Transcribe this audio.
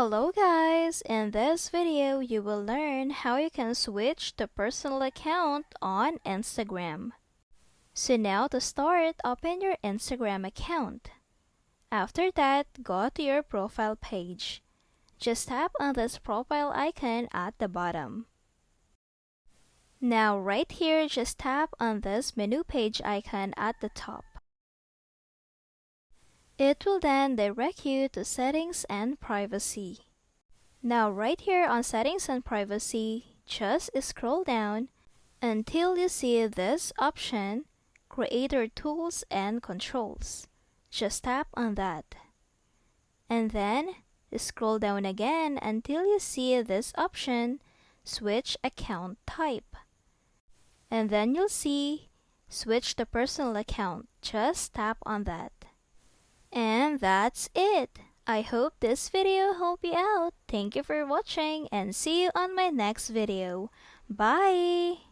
Hello guys! In this video, you will learn how you can switch to personal account on Instagram. So now to start, open your Instagram account. After that, go to your profile page. Just tap on this profile icon at the bottom. Now right here, just tap on this menu page icon at the top. It will then direct you to Settings and Privacy. Now right here on Settings and Privacy, just scroll down until you see this option, Creator Tools and Controls. Just tap on that. And then scroll down again until you see this option, Switch Account Type. And then you'll see Switch to Personal Account. Just tap on that. And that's it. I hope this video helped you out. Thank you for watching and see you on my next video. Bye!